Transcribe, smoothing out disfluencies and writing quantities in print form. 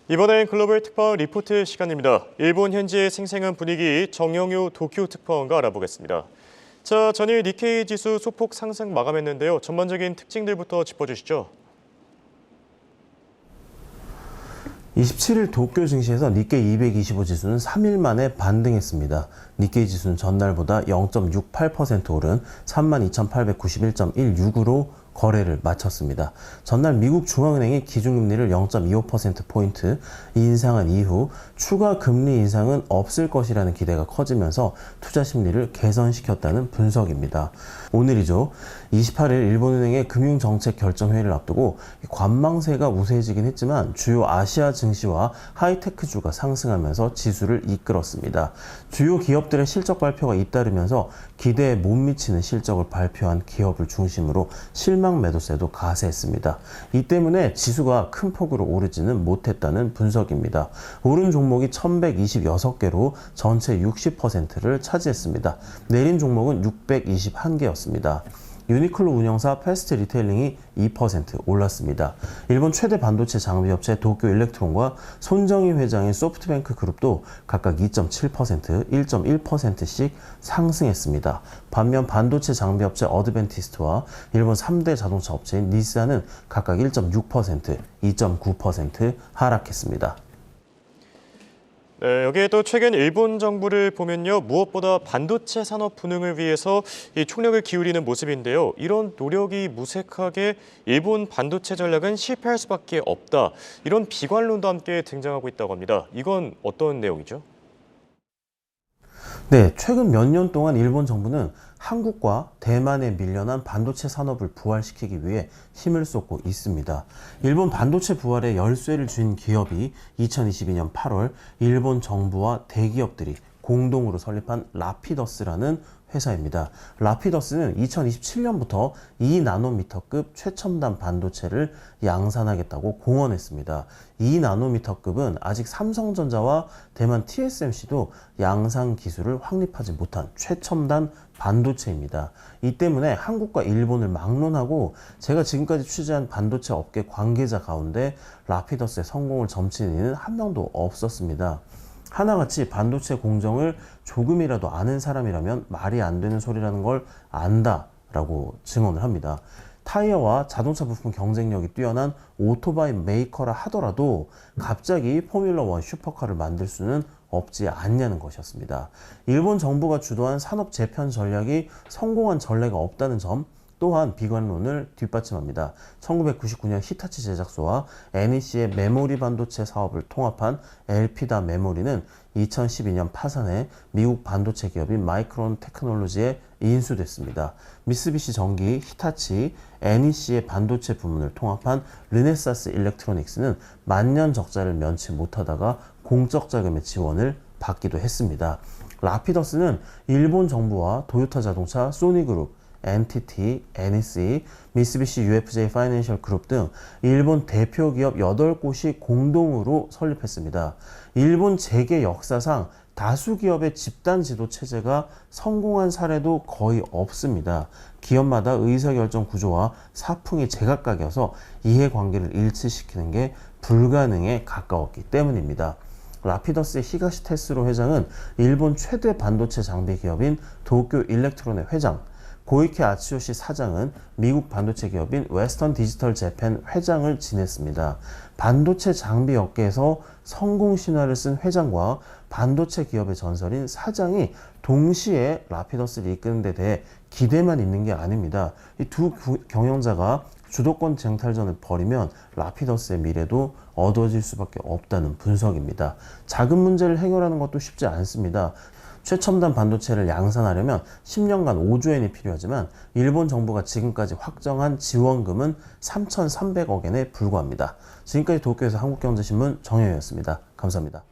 이번엔 글로벌 특파원 리포트 시간입니다. 일본 현지의 생생한 분위기 정영유 도쿄 특파원과 알아보겠습니다. 자, 전일 니케이 지수 소폭 상승 마감했는데요. 전반적인 특징들부터 짚어주시죠. 27일 도쿄 증시에서 니케이 225 지수는 3일 만에 반등했습니다. 니케이 지수는 전날보다 0.68% 오른 32,891.16으로 거래를 마쳤습니다. 전날 미국 중앙은행이 기준금리를 0.25%포인트 인상한 이후 추가 금리 인상은 없을 것이라는 기대가 커지면서 투자 심리를 개선시켰다는 분석입니다. 오늘이죠. 28일 일본은행의 금융정책결정회의를 앞두고 관망세가 우세해지긴 했지만 주요 아시아 증시와 하이테크주가 상승하면서 지수를 이끌었습니다. 주요 기업들의 실적 발표가 잇따르면서 기대에 못 미치는 실적을 발표한 기업을 중심으로 실망 매도세도 가세했습니다. 이 때문에 지수가 큰 폭으로 오르지는 못했다는 분석입니다. 오른 종목이 1126개로 전체 60%를 차지했습니다. 내린 종목은 621개였습니다. 유니클로 운영사 패스트 리테일링이 2% 올랐습니다. 일본 최대 반도체 장비업체 도쿄 일렉트론과 손정희 회장의 소프트뱅크 그룹도 각각 2.7%, 1.1%씩 상승했습니다. 반면 반도체 장비업체 어드벤티스트와 일본 3대 자동차 업체인 닛산은 각각 1.6%, 2.9% 하락했습니다. 네, 여기에 또 최근 일본 정부를 보면요. 무엇보다 반도체 산업 분흥을 위해서 이 총력을 기울이는 모습인데요. 이런 노력이 무색하게 일본 반도체 전략은 실패할 수밖에 없다. 이런 비관론도 함께 등장하고 있다고 합니다. 이건 어떤 내용이죠? 네, 최근 몇 년 동안 일본 정부는 한국과 대만에 밀려난 반도체 산업을 부활시키기 위해 힘을 쏟고 있습니다. 일본 반도체 부활의 열쇠를 쥔 기업이 2022년 8월 일본 정부와 대기업들이 공동으로 설립한 라피더스라는 회사입니다. 라피더스는 2027년부터 2나노미터급 최첨단 반도체를 양산하겠다고 공언했습니다. 2나노미터급은 아직 삼성전자와 대만 TSMC도 양산 기술을 확립하지 못한 최첨단 반도체입니다. 이 때문에 한국과 일본을 막론하고 제가 지금까지 취재한 반도체 업계 관계자 가운데 라피더스의 성공을 점치는 이는 한 명도 없었습니다. 하나같이 반도체 공정을 조금이라도 아는 사람이라면 말이 안 되는 소리라는 걸 안다라고 증언을 합니다. 타이어와 자동차 부품 경쟁력이 뛰어난 오토바이 메이커라 하더라도 갑자기 포뮬러1 슈퍼카를 만들 수는 없지 않냐는 것이었습니다. 일본 정부가 주도한 산업 재편 전략이 성공한 전례가 없다는 점 또한 비관론을 뒷받침합니다. 1999년 히타치 제작소와 NEC의 메모리 반도체 사업을 통합한 엘피다 메모리는 2012년 파산해 미국 반도체 기업인 마이크론 테크놀로지에 인수됐습니다. 미쓰비시 전기, 히타치, NEC의 반도체 부문을 통합한 르네사스 일렉트로닉스는 만년 적자를 면치 못하다가 공적 자금의 지원을 받기도 했습니다. 라피더스는 일본 정부와 도요타 자동차, 소니그룹, NTT, NEC, 미쓰비시 UFJ 파이낸셜 그룹 등 일본 대표 기업 8곳이 공동으로 설립했습니다. 일본 재계 역사상 다수 기업의 집단 지도 체제가 성공한 사례도 거의 없습니다. 기업마다 의사결정 구조와 사풍이 제각각이어서 이해관계를 일치시키는 게 불가능에 가까웠기 때문입니다. 라피더스의 히가시 테스로 회장은 일본 최대 반도체 장비 기업인 도쿄 일렉트론의 회장, 고이케 아츠요시 사장은 미국 반도체 기업인 웨스턴 디지털 재팬 회장을 지냈습니다. 반도체 장비 업계에서 성공 신화를 쓴 회장과 반도체 기업의 전설인 사장이 동시에 라피더스를 이끄는 데 대해 기대만 있는 게 아닙니다. 이 두 경영자가 주도권 쟁탈전을 벌이면 라피더스의 미래도 어두워질 수밖에 없다는 분석입니다. 작은 문제를 해결하는 것도 쉽지 않습니다. 최첨단 반도체를 양산하려면 10년간 5조엔이 필요하지만 일본 정부가 지금까지 확정한 지원금은 3,300억 엔에 불과합니다. 지금까지 도쿄에서 한국경제신문 정혜였습니다. 감사합니다.